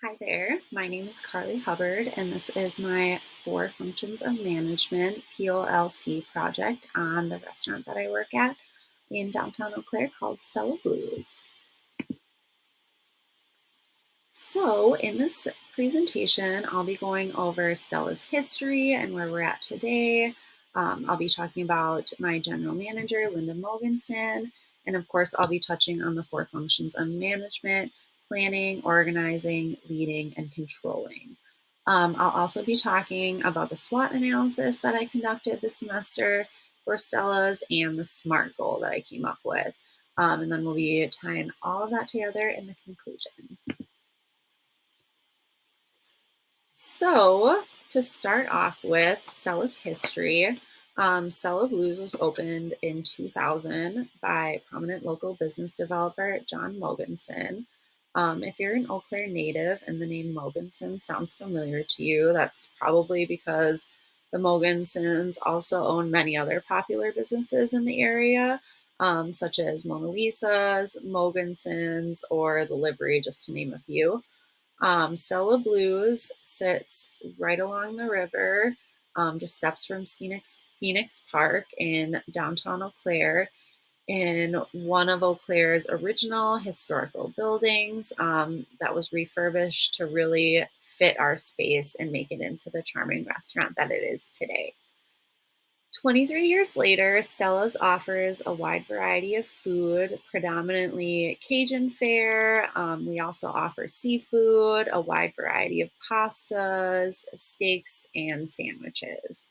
Hi there, my name is Carly Hubbard, and this is my Four Functions of Management POLC project on the restaurant that I work at in downtown Eau Claire called Stella Blues. So, in this presentation, I'll be going over Stella's history and where we're at today. I'll be talking about my general manager, Linda Mogensen, and of course, I'll be touching on the four functions of management: planning, organizing, leading, and controlling. I'll also be talking about the SWOT analysis that I conducted this semester for Stella's and the SMART goal that I came up with. And then we'll be tying all of that together in the conclusion. So, to start off with Stella's history, Stella Blues was opened in 2000 by prominent local business developer John Mogensen. If you're an Eau Claire native and the name Mogensen sounds familiar to you, that's probably because the Mogensens also own many other popular businesses in the area, such as Mona Lisa's, Mogensens, or the Livery, just to name a few. Stella Blues sits right along the river, just steps from Phoenix Park in downtown Eau Claire, in one of Eau Claire's original historical buildings that was refurbished to really fit our space and make it into the charming restaurant that it is today. 23 years later, Stella's offers a wide variety of food, predominantly Cajun fare. We also offer seafood, a wide variety of pastas, steaks, and sandwiches.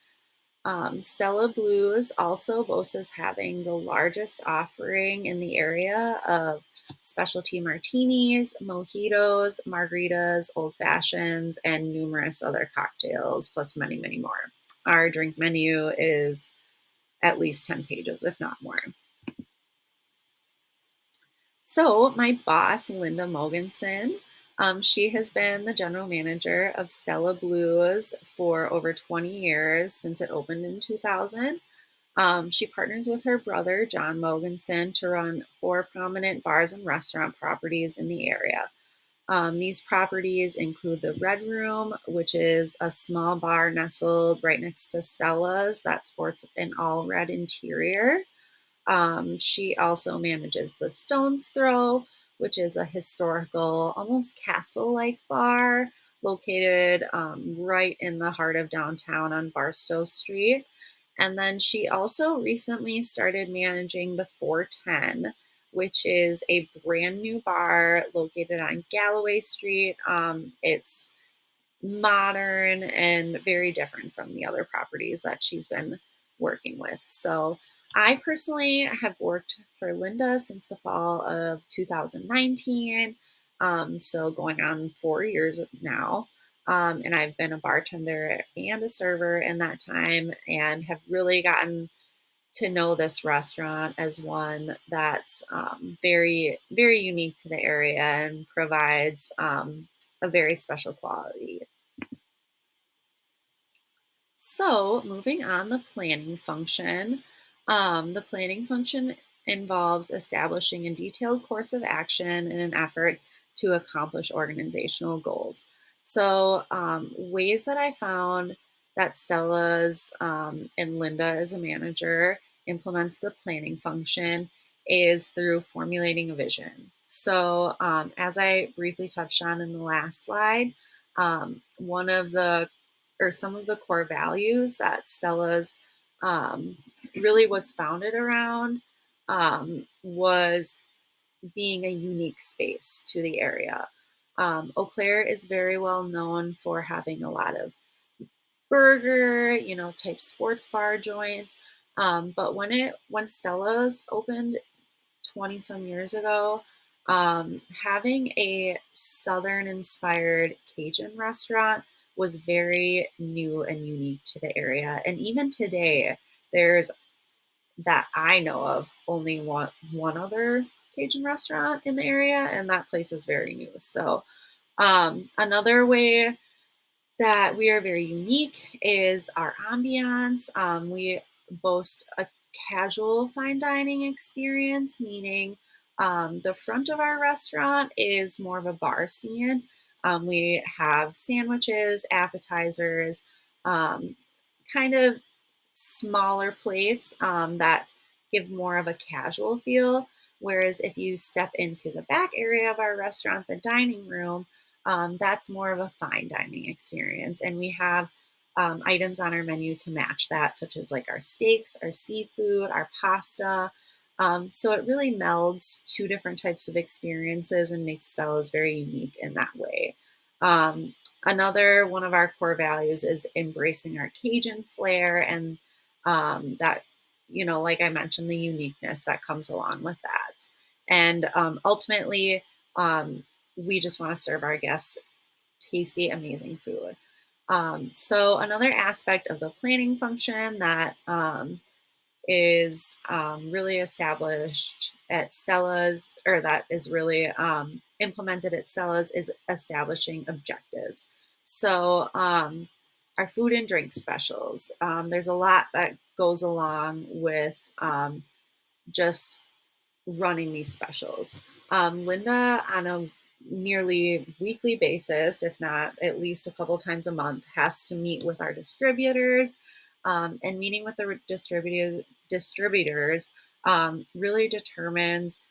Stella Blues also boasts as having the largest offering in the area of specialty martinis, mojitos, margaritas, old fashions, and numerous other cocktails, plus many, many more. Our drink menu is at least 10 pages, if not more. So, my boss, Linda Mogensen, she has been the general manager of Stella Blues for over 20 years since it opened in 2000. She partners with her brother, John Mogensen, to run four prominent bars and restaurant properties in the area. These properties include the Red Room, which is a small bar nestled right next to Stella's that sports an all red interior. She also manages the Stone's Throw, which is a historical, almost castle like bar located right in the heart of downtown on Barstow Street. And then she also recently started managing the 410, which is a brand new bar located on Galloway Street. It's modern and very different from the other properties that she's been working with. So I personally have worked for Linda since the fall of 2019. So going on 4 years now. And I've been a bartender and a server in that time and have really gotten to know this restaurant as one that's very, very unique to the area and provides a very special quality. So, moving on, the planning function. The planning function involves establishing a detailed course of action in an effort to accomplish organizational goals. So, ways that I found that Stella's and Linda as a manager implements the planning function is through formulating a vision. So, as I briefly touched on in the last slide, one of the or some of the core values that Stella's really was founded around was being a unique space to the area. Eau Claire is very well known for having a lot of burger, type sports bar joints. But when Stella's opened 20 some years ago, having a Southern inspired Cajun restaurant was very new and unique to the area. And even today, there's that I know of only one other Cajun restaurant in the area, and that place is very new. So, another way that we are very unique is our ambiance. We boast a casual fine dining experience, meaning the front of our restaurant is more of a bar scene. We have sandwiches, appetizers, um, kind of smaller plates that give more of a casual feel. Whereas if you step into the back area of our restaurant, the dining room, that's more of a fine dining experience. And we have items on our menu to match that, such as like our steaks, our seafood, our pasta. So it really melds two different types of experiences and makes Stella's very unique in that way. Um, Another one of our core values is embracing our Cajun flair and that, like I mentioned, the uniqueness that comes along with that. And ultimately, um, we just want to serve our guests tasty, amazing food. So, another aspect of the planning function that is really established at Stella's, or that is really implemented at Stella's, is establishing objectives. So, our food and drink specials, there's a lot that goes along with just running these specials. Linda, on a nearly weekly basis, if not at least a couple times a month, has to meet with our distributors. And meeting with the distributors really determines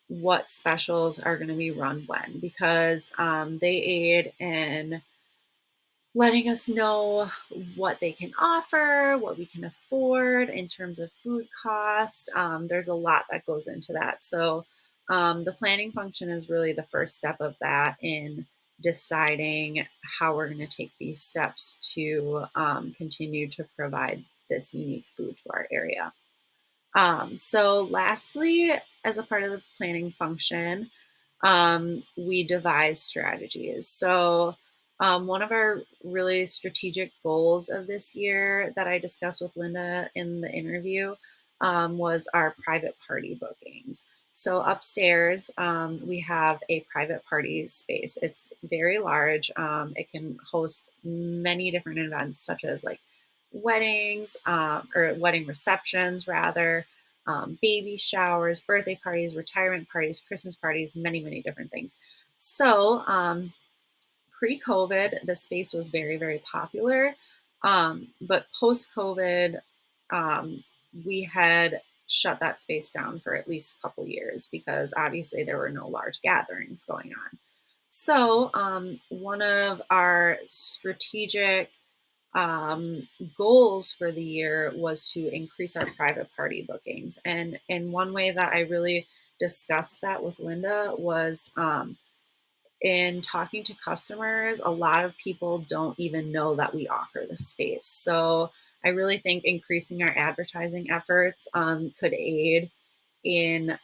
what specials are going to be run when, because they aid in letting us know what they can offer, what we can afford in terms of food costs. There's a lot that goes into that. So, the planning function is really the first step of that in deciding how we're going to take these steps to continue to provide this unique food to our area. So, lastly, as a part of the planning function, we devise strategies. So, one of our really strategic goals of this year that I discussed with Linda in the interview was our private party bookings. So, upstairs, we have a private party space. It's very large. It can host many different events, such as like weddings or wedding receptions, rather, baby showers, birthday parties, retirement parties, Christmas parties, many, many different things. So, pre COVID, the space was very, very popular. But post COVID, um, we had shut that space down for at least a couple years because obviously there were no large gatherings going on. So, one of our strategic goals for the year was to increase our private party bookings. And one way that I really discussed that with Linda was in talking to customers, a lot of people don't even know that we offer this space. So I really think increasing our advertising efforts could aid in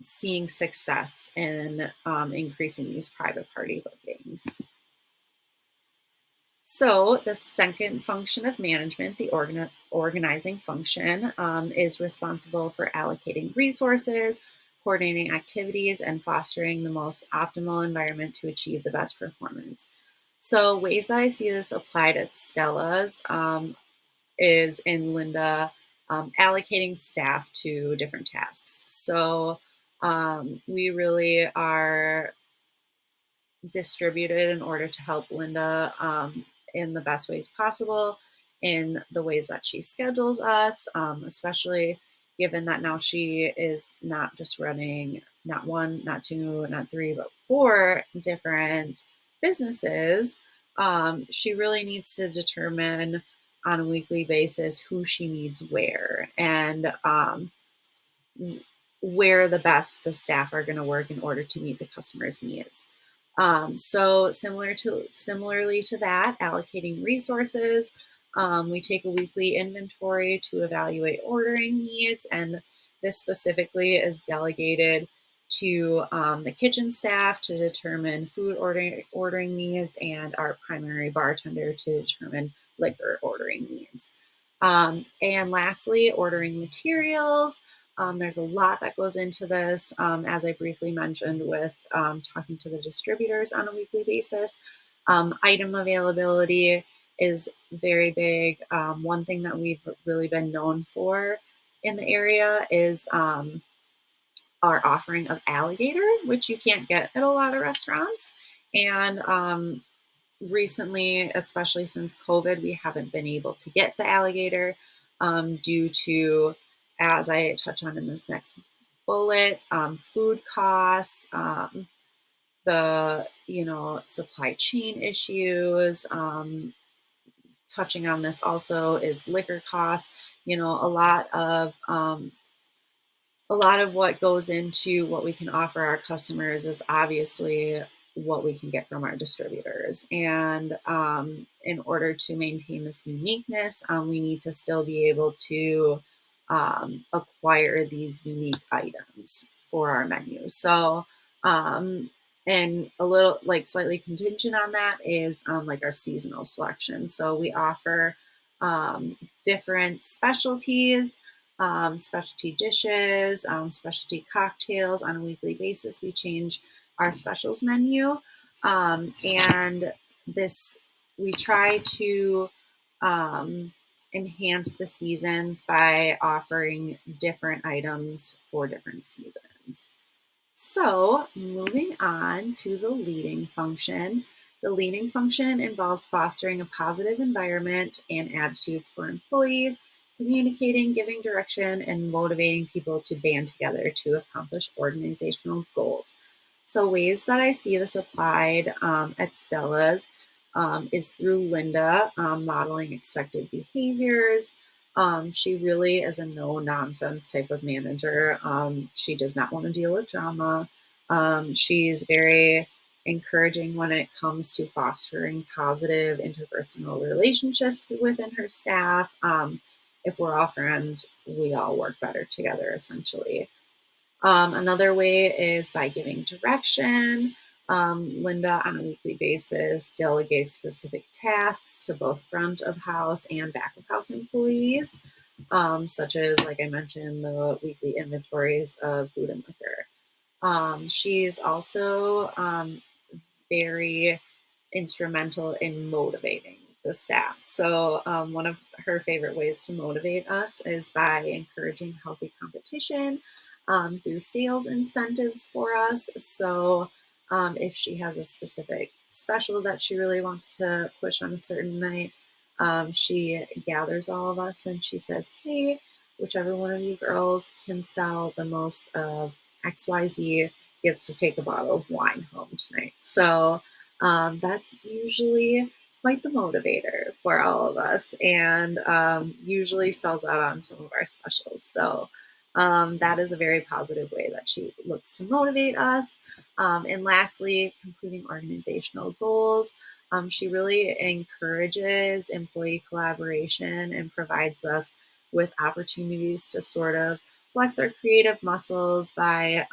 seeing success in increasing these private party bookings. So, the second function of management, the organizing function, is responsible for allocating resources, coordinating activities, and fostering the most optimal environment to achieve the best performance. So, ways that I see this applied at Stella's is in Linda allocating staff to different tasks. So, we really are distributed in order to help Linda in the best ways possible, in the ways that she schedules us, especially given that now she is not just running not one, not two, not three, but four different businesses. She really needs to determine on a weekly basis who she needs where and where the staff are going to work in order to meet the customer's needs. So similarly to that, allocating resources, we take a weekly inventory to evaluate ordering needs, and this specifically is delegated to the kitchen staff to determine food ordering needs and our primary bartender to determine liquor ordering needs. And lastly, ordering materials. There's a lot that goes into this, as I briefly mentioned, with talking to the distributors on a weekly basis. Item availability is very big. One thing that we've really been known for in the area is our offering of alligator, which you can't get at a lot of restaurants. And recently, especially since COVID, we haven't been able to get the alligator due to, as I touch on in this next bullet, food costs, the supply chain issues. Touching on this also is liquor costs. You know, a lot of what goes into what we can offer our customers is obviously what we can get from our distributors. And in order to maintain this uniqueness, we need to still be able to acquire these unique items for our menu. So, um, and a little like slightly contingent on that is like our seasonal selection. So we offer different specialties, specialty dishes, specialty cocktails on a weekly basis. We change our specials menu. And this, we try to um, enhance the seasons by offering different items for different seasons. So, moving on to the leading function. The leading function involves fostering a positive environment and attitudes for employees, communicating, giving direction, and motivating people to band together to accomplish organizational goals. So, ways that I see this applied at Stella's is through Linda modeling expected behaviors. She really is a no nonsense type of manager. She does not want to deal with drama. She's very encouraging when it comes to fostering positive interpersonal relationships within her staff. If we're all friends, we all work better together, essentially. Another way is by giving direction. Linda, on a weekly basis, delegates specific tasks to both front of house and back of house employees, such as, like I mentioned, the weekly inventories of food and liquor. She's also very instrumental in motivating the staff. So, one of her favorite ways to motivate us is by encouraging healthy competition through sales incentives for us. So, if she has a specific special that she really wants to push on a certain night, she gathers all of us and she says, "Hey, whichever one of you girls can sell the most of XYZ gets to take a bottle of wine home tonight." So, that's usually quite the motivator for all of us and usually sells out on some of our specials. So that is a very positive way that she looks to motivate us. And lastly, completing organizational goals. She really encourages employee collaboration and provides us with opportunities to sort of flex our creative muscles by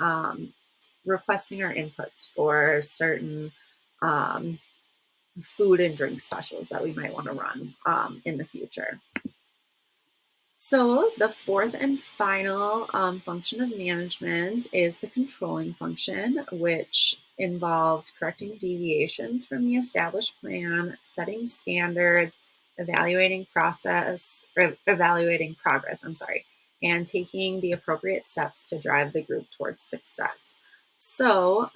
requesting our inputs for certain um, food and drink specials that we might want to run in the future. So, the fourth and final function of management is the controlling function, which involves correcting deviations from the established plan, setting standards, evaluating progress, and taking the appropriate steps to drive the group towards success. So,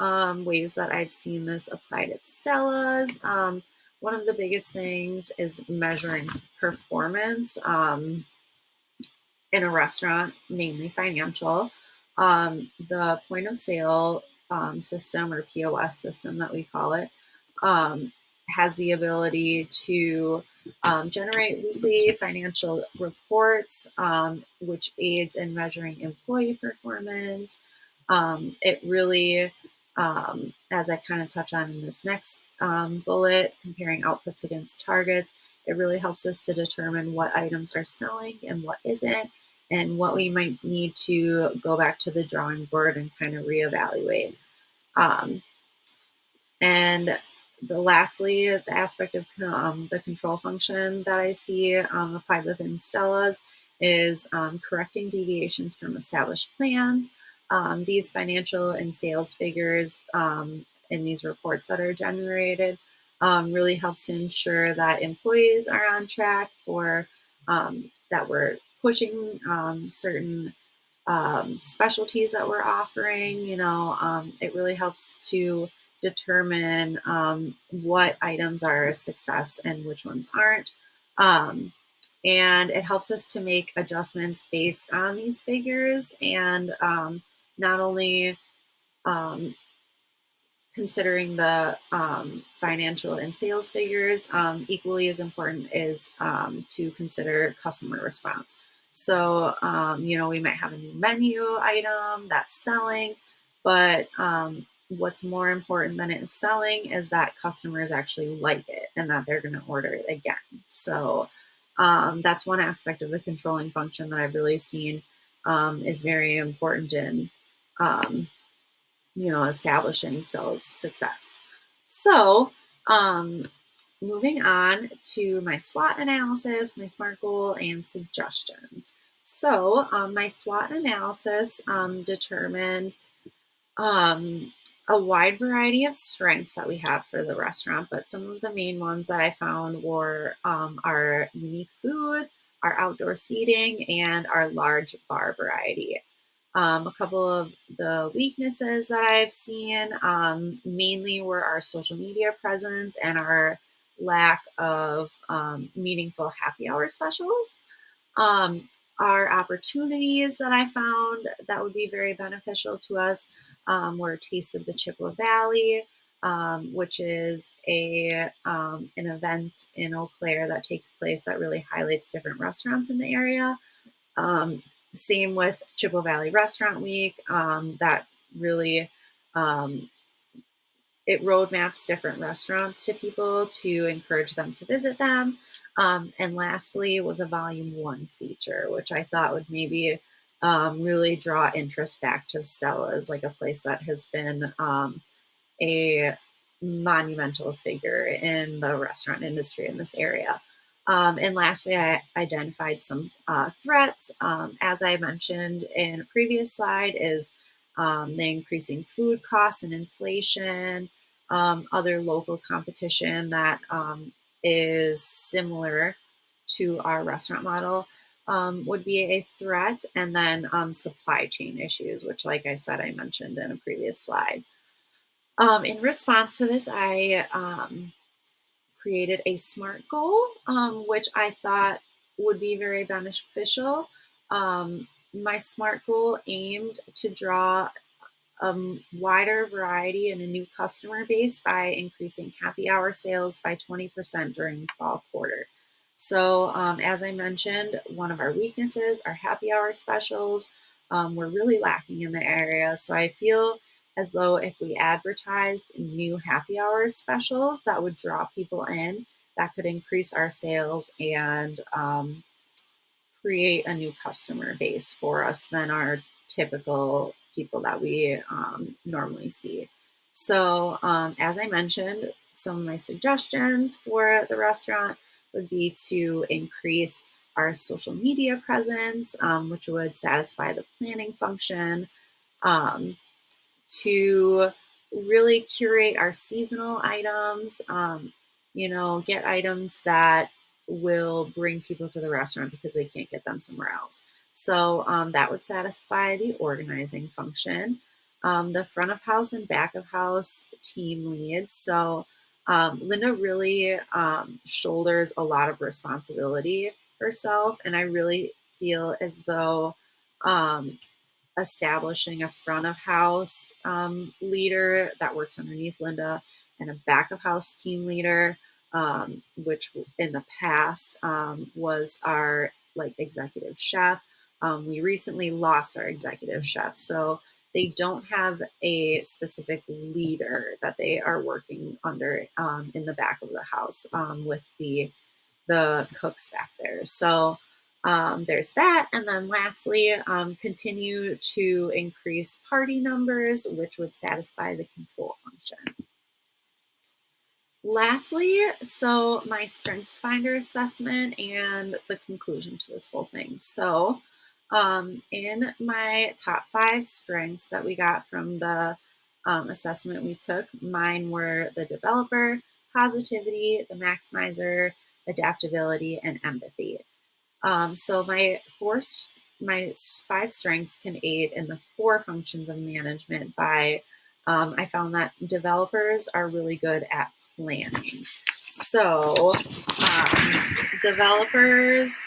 ways that I've seen this applied at Stella's. One of the biggest things is measuring performance. In a restaurant, mainly financial. The point of sale system, or POS system that we call it, um, has the ability to generate weekly financial reports, which aids in measuring employee performance. It really, as I kind of touch on in this next bullet, comparing outputs against targets, it really helps us to determine what items are selling and what isn't, and what we might need to go back to the drawing board and kind of reevaluate. Um, and lastly, the aspect of the control function that I see applied within Stella's is correcting deviations from established plans. These financial and sales figures in these reports that are generated really helps to ensure that employees are on track for that we're pushing certain specialties that we're offering. It really helps to determine what items are a success and which ones aren't. Um, and it helps us to make adjustments based on these figures, and not only um, considering the financial and sales figures, equally as important is to consider customer response. So, we might have a new menu item that's selling, but what's more important than it selling is that customers actually like it and that they're going to order it again. So, that's one aspect of the controlling function that I've really seen is very important in um, establishing Stella's success. So, um, moving on to my SWOT analysis, my SMART goal, and suggestions. So, my SWOT analysis determined um, a wide variety of strengths that we have for the restaurant, but some of the main ones that I found were our unique food, our outdoor seating, and our large bar variety. A couple of the weaknesses that I've seen mainly were our social media presence and our lack of meaningful happy hour specials. Um, our opportunities that I found that would be very beneficial to us were Taste of the Chippewa Valley, which is an event in Eau Claire that takes place that really highlights different restaurants in the area. Um, Same with Chippewa Valley Restaurant Week, that really um, it roadmaps different restaurants to people to encourage them to visit them. And lastly was a volume one feature, which I thought would maybe really draw interest back to Stella as like a place that has been a monumental figure in the restaurant industry in this area. And lastly, I identified some threats. As I mentioned in a previous slide, is the increasing food costs and inflation, other local competition that is similar to our restaurant model would be a threat, and then supply chain issues, which, like I said, I mentioned in a previous slide. In response to this, I created a SMART goal, which I thought would be very beneficial. My SMART goal aimed to draw a wider variety and a new customer base by increasing happy hour sales by 20% during the fall quarter. So, as I mentioned, one of our weaknesses are happy hour specials. We're really lacking in the area. So, I feel as though if we advertised new happy hour specials, that would draw people in, that could increase our sales and create a new customer base for us than our typical people that we normally see. So, as I mentioned, some of my suggestions for the restaurant would be to increase our social media presence, which would satisfy the planning function. Um, to really curate our seasonal items, get items that will bring people to the restaurant because they can't get them somewhere else. So that would satisfy the organizing function. The front of house and back of house team leads. So Linda really shoulders a lot of responsibility herself, and I really feel as though um, establishing a front of house leader that works underneath Linda and a back of house team leader, which in the past was our like executive chef. We recently lost our executive chef, so they don't have a specific leader that they are working under in the back of the house with the cooks back there. So there's that. And then lastly, continue to increase party numbers, which would satisfy the control function. Lastly, so my strengths finder assessment and the conclusion to this whole thing. So in my top 5 strengths that we got from the assessment we took, mine were the developer, positivity, the maximizer, adaptability, and empathy. So my 5 strengths can aid in the 4 functions of management by I found that developers are really good at planning. So developers,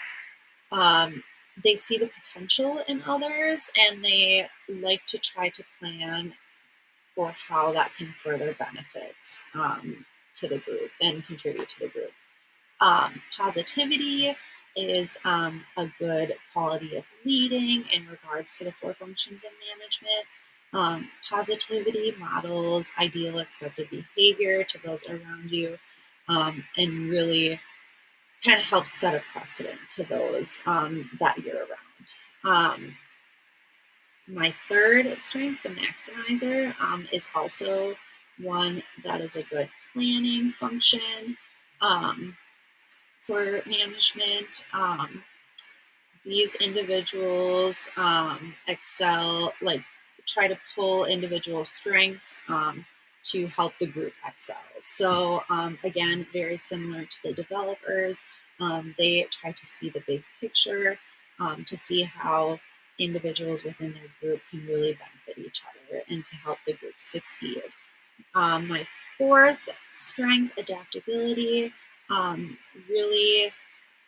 um, they see the potential in others and they like to try to plan for how that can further benefit to the group and contribute to the group. Positivity is a good quality of leading in regards to the four functions of management. Positivity models ideal expected behavior to those around you and really kind of helps set a precedent to those that you're around. My third strength, the maximizer, is also one that is a good planning function for management. These individuals excel, like try to pull individual strengths to help the group excel. So again, very similar to the developers, they try to see the big picture to see how individuals within their group can really benefit each other and to help the group succeed. My fourth strength, adaptability, really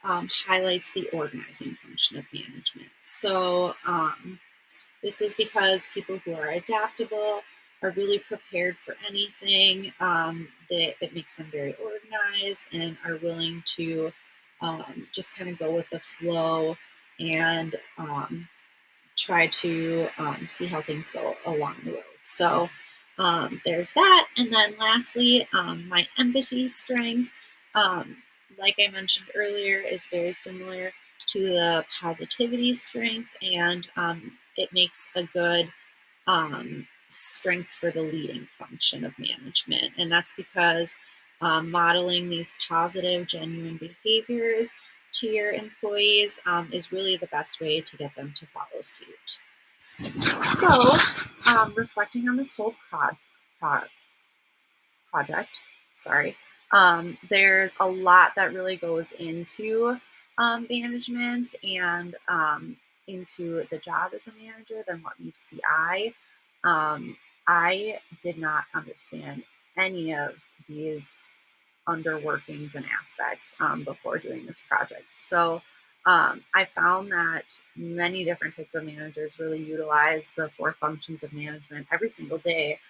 highlights the organizing function of management. So this is because people who are adaptable are really prepared for anything. It makes them very organized and are willing to just kind of go with the flow and try to see how things go along the road. So there's that. And then lastly, my empathy strength, like I mentioned earlier, is very similar to the positivity strength, and it makes a good strength for the leading function of management. And that's because modeling these positive, genuine behaviors to your employees is really the best way to get them to follow suit. So, reflecting on this whole project, sorry, there's a lot that really goes into management and into the job as a manager than what meets the eye. I did not understand any of these underworkings and aspects before doing this project. So I found that many different types of managers really utilize the four functions of management every single day,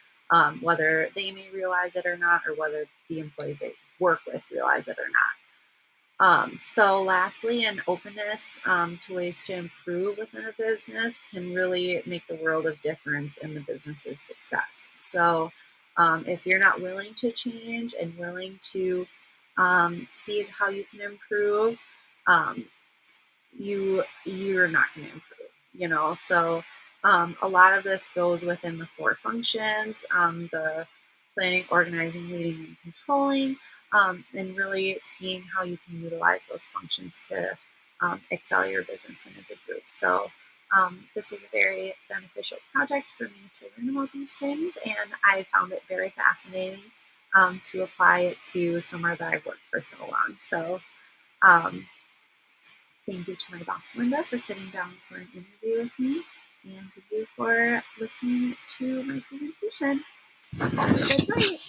whether they may realize it or not, or whether the employees they work with realize it or not. So lastly, an openness to ways to improve within a business can really make the world of difference in the business's success. So if you're not willing to change and willing to see how you can improve, um, you're not going to improve, so a lot of this goes within the four functions, the planning, organizing, leading, and controlling, and really seeing how you can utilize those functions to excel your business and as a group. So this was a very beneficial project for me to learn about these things, and I found it very fascinating to apply it to somewhere that I've worked for so long. So um, thank you to my boss, Linda, for sitting down for an interview with me, and thank you for listening to my presentation. Have a good night.